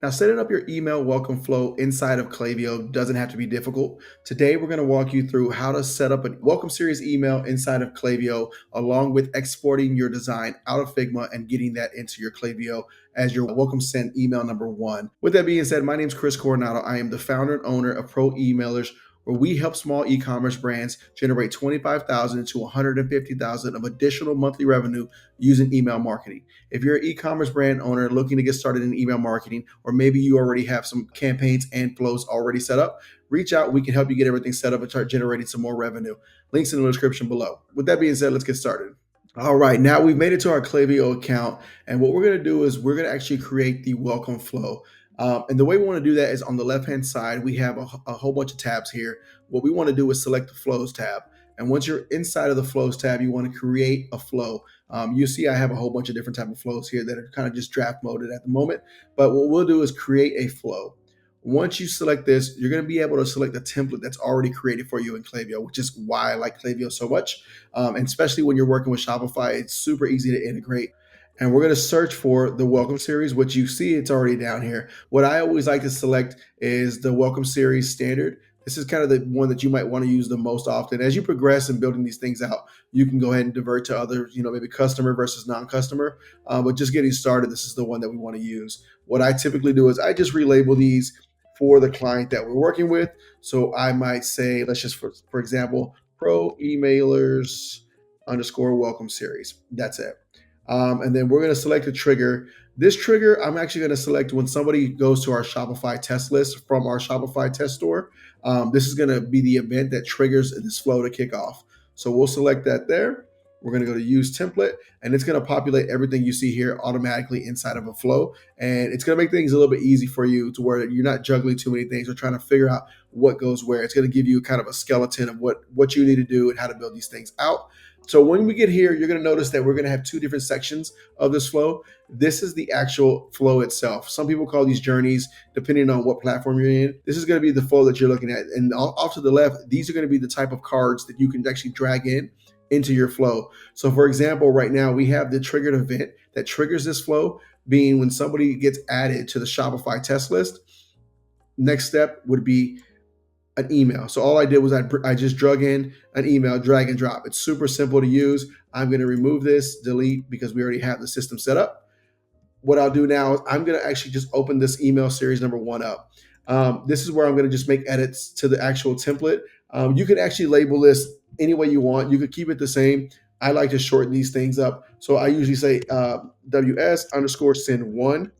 Now, setting up your email welcome flow inside of Klaviyo doesn't have to be difficult. Today, we're going to walk you through how to set up a welcome series email inside of Klaviyo, along with exporting your design out of Figma and getting that into your Klaviyo as your welcome send email number one. With that being said, my name is Chris Coronado. I am the founder and owner of Pro Emailers, where we help small e-commerce brands generate 25,000 to 150,000 of additional monthly revenue using email marketing. If you're an e-commerce brand owner looking to get started in email marketing, or maybe you already have some campaigns and flows already set up, reach out. We can help you get everything set up and start generating some more revenue. Links in the description below. With that being said, let's get started. All right, now we've made it to our Klaviyo account, and what we're going to do is we're going to actually create the welcome flow. And the way we want to do that is on the left-hand side, we have a whole bunch of tabs here. What we want to do is select the flows tab. And once you're inside of the flows tab, you want to create a flow. You see I have a whole bunch of different type of flows here that are kind of just draft moded at the moment. But what we'll do is create a flow. Once you select this, you're going to be able to select a template that's already created for you in Klaviyo, which is why I like Klaviyo so much. And especially when you're working with Shopify, it's super easy to integrate. And we're going to search for the welcome series, which you see it's already down here. What I always like to select is the welcome series standard. This is kind of the one that you might want to use the most often. As you progress in building these things out, you can go ahead and divert to other, maybe customer versus non-customer. But just getting started, this is the one that we want to use. What I typically do is I just relabel these for the client that we're working with. So I might say, let's just, for example, pro emailers underscore welcome series. That's it. And then we're going to select a trigger. This trigger, I'm actually going to select when somebody goes to our Shopify test list from our Shopify test store. This is going to be the event that triggers this flow to kick off. So we'll select that there. We're going to go to use template, and it's going to populate everything you see here automatically inside of a flow. And it's going to make things a little bit easy for you to where you're not juggling too many things or trying to figure out what goes where. It's going to give you kind of a skeleton of what you need to do and how to build these things out. So when we get here, you're going to notice that we're going to have two different sections of this flow. This is the actual flow itself. Some people call these journeys, depending on what platform you're in. This is going to be the flow that you're looking at. And off to the left, these are going to be the type of cards that you can actually drag in into your flow. So for example, right now we have the triggered event that triggers this flow, being when somebody gets added to the Shopify test list. Next step would be an email. So all I did was I just drug in an email, drag and drop. It's super simple to use. I'm going to remove this, delete, because we already have the system set up. What I'll do now is I'm going to actually just open this email series number one up. This is where I'm going to just make edits to the actual template. You could actually label this any way you want. You could keep it the same. I like to shorten these things up. So I usually say WS underscore send one.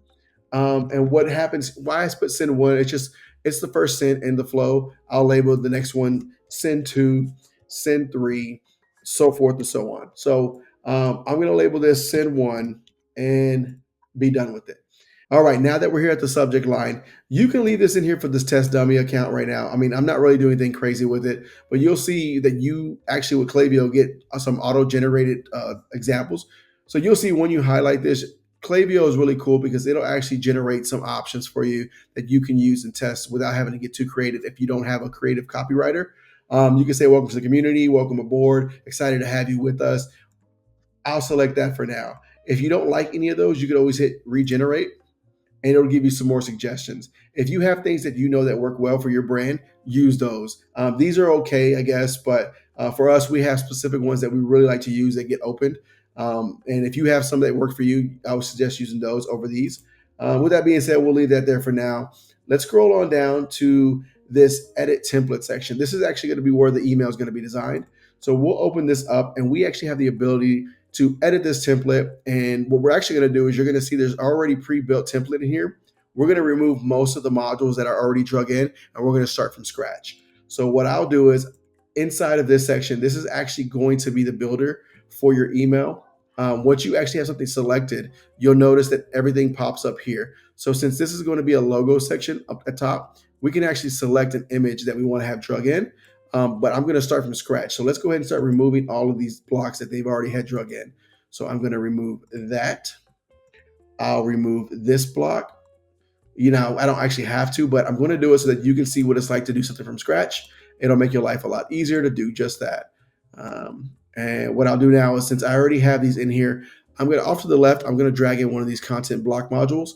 And what happens, why I put send one, it's the first send in the flow. I'll label the next one send two, send three, so forth and so on. So I'm going to label this send one and be done with it. All right, now that we're here at the subject line, you can leave this in here for this test dummy account right now. I mean, I'm not really doing anything crazy with it, but you'll see that you actually with Klaviyo get some auto-generated examples. So you'll see when you highlight this, Klaviyo is really cool because it'll actually generate some options for you that you can use and test without having to get too creative if you don't have a creative copywriter. You can say, welcome to the community, welcome aboard, excited to have you with us. I'll select that for now. If you don't like any of those, you could always hit regenerate and it'll give you some more suggestions. If you have things that you know that work well for your brand, use those. These are okay, I guess, but for us, we have specific ones that we really like to use that get opened. And if you have some that work for you, I would suggest using those over these. With that being said, we'll leave that there for now. Let's scroll on down to this edit template section. This is actually going to be where the email is going to be designed. So we'll open this up and we actually have the ability to edit this template. And what we're actually going to do is you're going to see there's already pre-built template in here. We're going to remove most of the modules that are already drug in and we're going to start from scratch. So what I'll do is inside of this section, this is actually going to be the builder for your email. Once you actually have something selected, you'll notice that everything pops up here. So since this is going to be a logo section up at top, we can actually select an image that we want to have drug in. But I'm going to start from scratch. So let's go ahead and start removing all of these blocks that they've already had drug in. So I'm going to remove that. I'll remove this block. I don't actually have to, but I'm going to do it so that you can see what it's like to do something from scratch. It'll make your life a lot easier to do just that. And what I'll do now is since I already have these in here, I'm going to off to the left, I'm going to drag in one of these content block modules.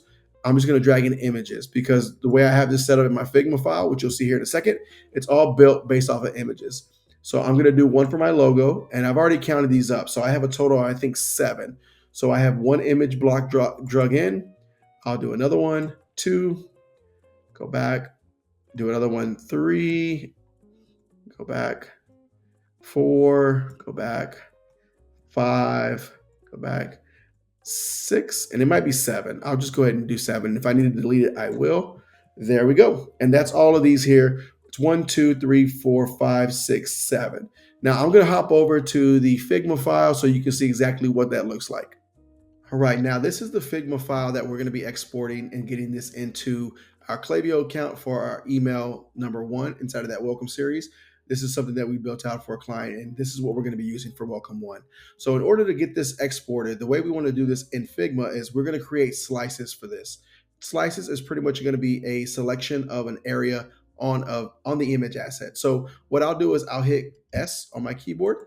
I'm just going to drag in images because the way I have this set up in my Figma file, which you'll see here in a second, it's all built based off of images. So I'm going to do one for my logo, and I've already counted these up. So I have a total, I think, 7. So I have one image block drug in. I'll do another one, 2, go back, do another one, 3, go back, 4, go back, 5, go back, 6, and it might be 7. I'll just go ahead and do 7. If I need to delete it, I will. There we go. And that's all of these here. It's 1, 2, 3, 4, 5, 6, 7. Now I'm going to hop over to the Figma file so you can see exactly what that looks like. All right, now this is the Figma file that we're going to be exporting and getting this into our Klaviyo account for our email number 1 inside of that welcome series. This is something that we built out for a client, and this is what we're going to be using for welcome 1. So in order to get this exported, the way we want to do this in Figma is we're going to create slices for this. Slices is pretty much going to be a selection of an area on the image asset. So what I'll do is I'll hit S on my keyboard.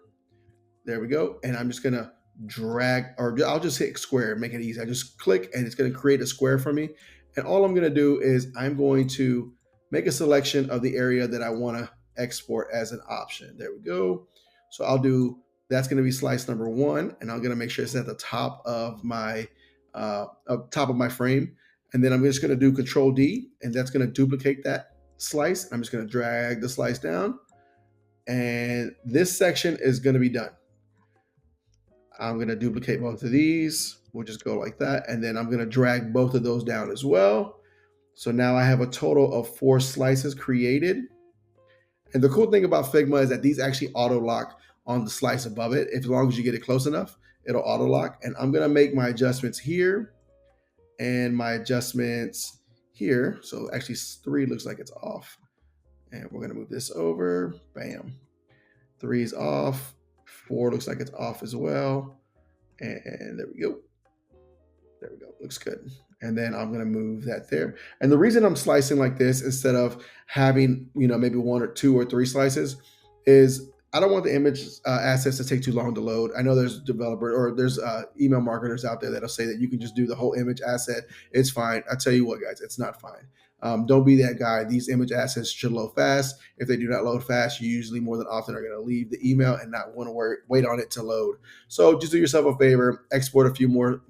There we go. And I'm just going to drag, or I'll just hit square, make it easy. I just click and it's going to create a square for me. And all I'm going to do is I'm going to make a selection of the area that I want to export as an option. There we go. So I'll do, that's going to be slice number 1. And I'm going to make sure it's at the top of my frame. And then I'm just going to do Control D, and that's going to duplicate that slice. I'm just going to drag the slice down, and this section is going to be done. I'm going to duplicate both of these. We'll just go like that. And then I'm going to drag both of those down as well. So now I have a total of 4 slices created. And the cool thing about Figma is that these actually auto lock on the slice above it. As long as you get it close enough, it'll auto lock. And I'm going to make my adjustments here and my adjustments here. So actually 3 looks like it's off. And we're going to move this over. Bam. 3 is off. 4 looks like it's off as well. And there we go. There we go. Looks good. And then I'm going to move that there. And the reason I'm slicing like this instead of having, maybe 1 or 2 or 3 slices is I don't want the image assets to take too long to load. I know there's there's email marketers out there that'll say that you can just do the whole image asset. It's fine. I tell you what, guys, it's not fine. Don't be that guy. These image assets should load fast. If they do not load fast, you usually more than often are going to leave the email and not want to wait on it to load. So just do yourself a favor, export a few more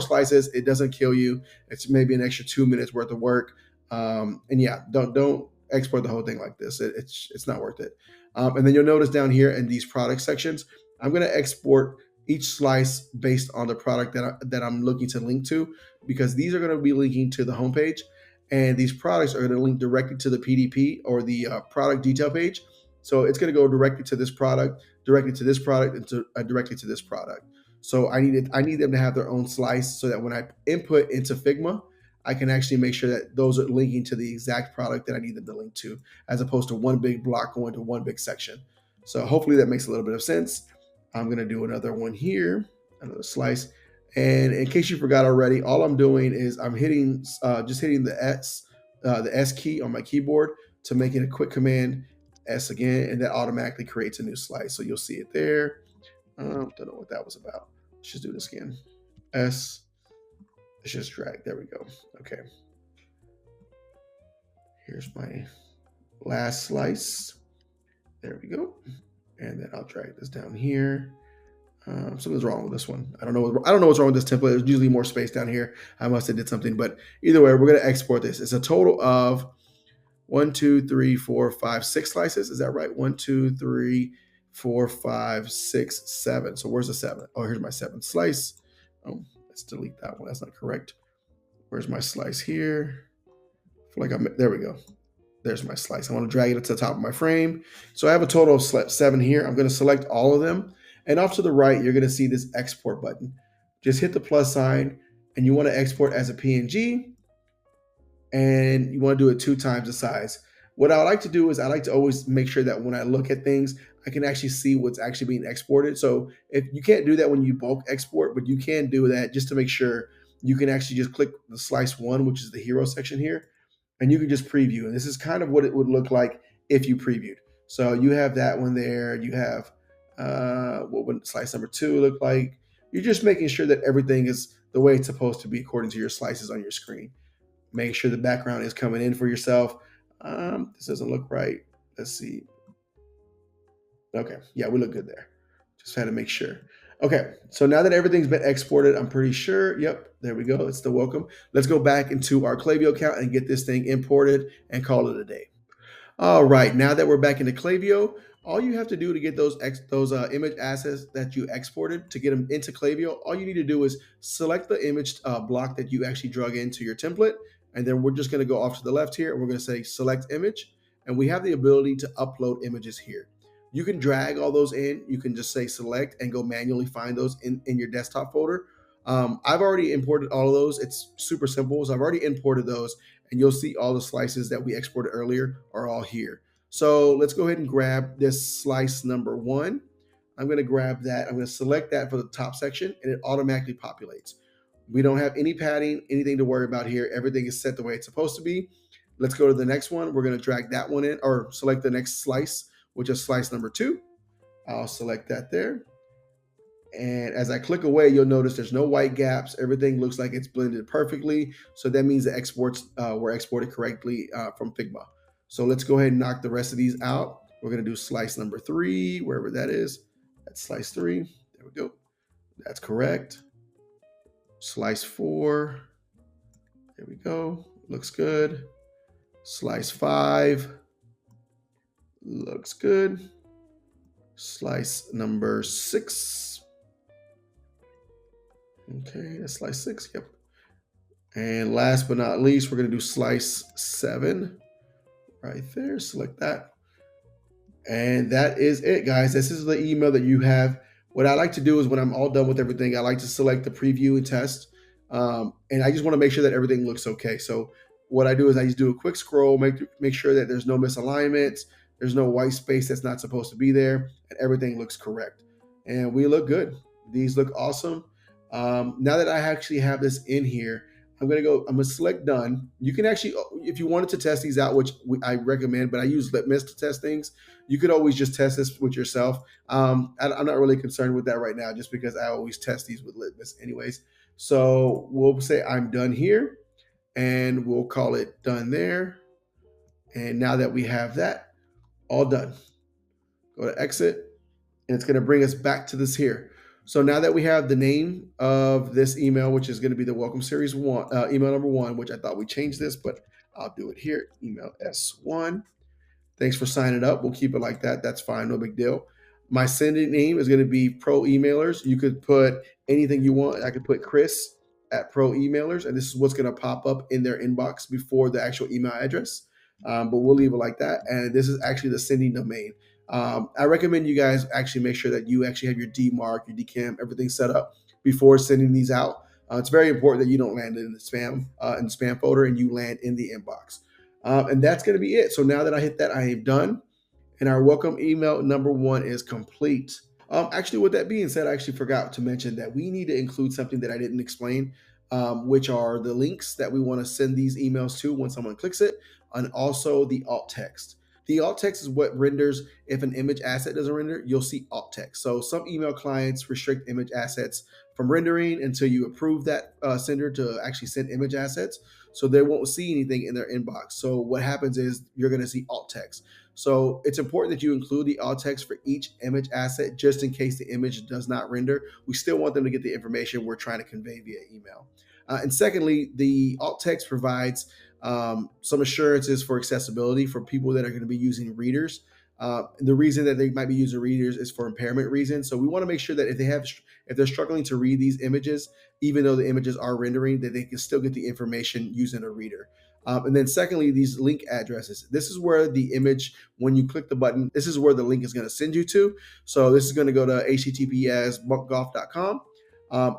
slices. It doesn't kill you. It's maybe an extra 2 minutes worth of work. And yeah, don't export the whole thing like this. It's not worth it. And then you'll notice down here in these product sections, I'm going to export each slice based on the product that I'm looking to link to, because these are going to be linking to the homepage. And these products are going to link directly to the PDP or the product detail page. So it's going to go directly to this product, directly to this product, and directly to this product. So I need them to have their own slice so that when I input into Figma, I can actually make sure that those are linking to the exact product that I need them to link to, as opposed to one big block going to one big section. So hopefully that makes a little bit of sense. I'm going to do another one here, another slice. And in case you forgot already, all I'm doing is I'm hitting the S key on my keyboard to make it a quick command, S again, and that automatically creates a new slice. So you'll see it there. Don't know what that was about. Let's just do this again. S. Let's just drag. There we go. Okay. Here's my last slice. There we go. And then I'll drag this down here. Something's wrong with this one. I don't know what's wrong with this template. There's usually more space down here. I must have did something, but either way, we're going to export this. It's a total of 1, 2, 3, 4, 5, 6 slices. Is that right? 1, 2, 3, 4, 5, 6, 7. So where's the 7? Oh, here's my 7th slice. Oh, let's delete that one. That's not correct. Where's my slice here? There we go. There's my slice. I want to drag it to the top of my frame. So I have a total of 7 here. I'm going to select all of them. And off to the right, you're going to see this export button. Just hit the plus sign, and you want to export as a PNG, and you want to do it 2 times the size. What I like to do is I like to always make sure that when I look at things, I can actually see what's actually being exported. So if you can't do that when you bulk export, but you can do that just to make sure, you can actually just click the slice 1, which is the hero section here, and you can just preview. And this is kind of what it would look like if you previewed. So you have that one there. You have what would slice number 2 look like? You're just making sure that everything is the way it's supposed to be according to your slices on your screen. Make sure the background is coming in for yourself. This doesn't look right. Let's see. Okay, yeah, we look good there. Just had to make sure. Okay, so now that everything's been exported, I'm pretty sure. Yep, there we go. It's the welcome. Let's go back into our Klaviyo account and get this thing imported and call it a day. All right, now that we're back into Klaviyo, all you have to do to get those image assets that you exported to get them into Klaviyo, all you need to do is select the image block that you actually drug into your template, and then we're just going to go off to the left here, and we're going to say select image, and we have the ability to upload images here. You can drag all those in. You can just say select and go manually find those in your desktop folder. I've already imported all of those. It's super simple. So I've already imported those, and you'll see all the slices that we exported earlier are all here. So let's go ahead and grab this slice number 1. I'm going to grab that. I'm going to select that for the top section, and it automatically populates. We don't have any padding, anything to worry about here. Everything is set the way it's supposed to be. Let's go to the next one. We're going to drag that one in, or select the next slice, which is slice number 2. I'll select that there. And as I click away, you'll notice there's no white gaps. Everything looks like it's blended perfectly. So that means the exports were exported correctly from Figma. So let's go ahead and knock the rest of these out. We're going to do slice number 3, wherever that is. That's slice 3. There we go. That's correct. Slice 4. There we go. Looks good. Slice 5. Looks good. Slice number 6. Okay, that's slice 6. Yep. And last but not least, we're going to do slice 7 right there. Select that. And that is it, guys. This is the email that you have. What I like to do is when I'm all done with everything, I like to select the preview and test. And I just want to make sure that everything looks okay. So what I do is I just do a quick scroll, make sure that there's no misalignments, there's no white space that's not supposed to be there, and everything looks correct. And we look good. These look awesome. Now that I actually have this in here, I'm gonna select done. You can actually, if you wanted to test these out, which I recommend, but I use Litmus to test things. You could always just test this with yourself. I'm not really concerned with that right now, just because I always test these with Litmus anyways. So we'll say I'm done here, and we'll call it done there. And now that we have that all done, go to exit, and it's gonna bring us back to this here. So now that we have the name of this email, which is going to be the Welcome Series 1, email number 1, which I thought we changed this, but I'll do it here. Email S1. Thanks for signing up. We'll keep it like that. That's fine. No big deal. My sending name is going to be Pro Emailers. You could put anything you want. I could put Chris at Pro Emailers, and this is what's going to pop up in their inbox before the actual email address. But we'll leave it like that. And this is actually the sending domain. I recommend you guys actually make sure that you actually have your DMARC, your DKIM, everything set up before sending these out. It's very important that you don't land in the spam folder, and you land in the inbox. And that's going to be it. So now that I hit that, I am done, and our welcome email number 1 is complete. Actually, with that being said, I actually forgot to mention that we need to include something that I didn't explain, which are the links that we want to send these emails to when someone clicks it, and also the alt text. The alt text is what renders if an image asset doesn't render, you'll see alt text. So some email clients restrict image assets from rendering until you approve that sender to actually send image assets. So they won't see anything in their inbox. So what happens is you're going to see alt text. So it's important that you include the alt text for each image asset, just in case the image does not render. We still want them to get the information we're trying to convey via email. And secondly, the alt text provides some assurances for accessibility for people that are going to be using readers. The reason that they might be using readers is for impairment reasons. So we want to make sure that if they're struggling to read these images, even though the images are rendering, that they can still get the information using a reader. And then secondly, these link addresses. This is where the image, when you click the button, this is where the link is going to send you to. So this is going to go to https://bunkgolf.com.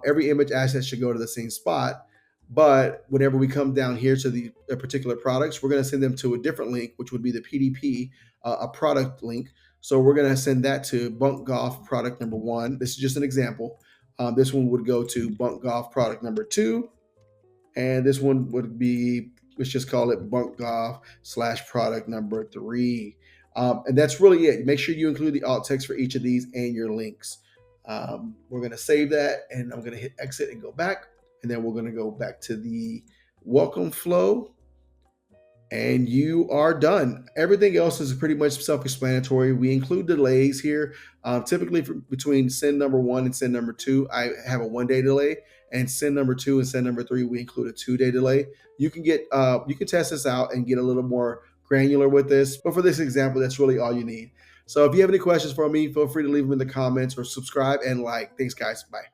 Every image asset should go to the same spot. But whenever we come down here to the particular products, we're going to send them to a different link, which would be the PDP, a product link. So we're going to send that to Bunk Golf product number 1. This is just an example. This one would go to Bunk Golf product number 2. And this one would be, let's just call it Bunk Golf / product number 3. And that's really it. Make sure you include the alt text for each of these and your links. We're going to save that, and I'm going to hit exit and go back. And then we're going to go back to the welcome flow, and you are done. Everything else is pretty much self-explanatory. We include delays here. Typically, between send number 1 and send number 2, I have a 1-day delay, and send number 2 and send number 3, we include a 2-day delay. You can test this out and get a little more granular with this, but for this example, that's really all you need. So if you have any questions for me, feel free to leave them in the comments or subscribe and like. Thanks, guys. Bye.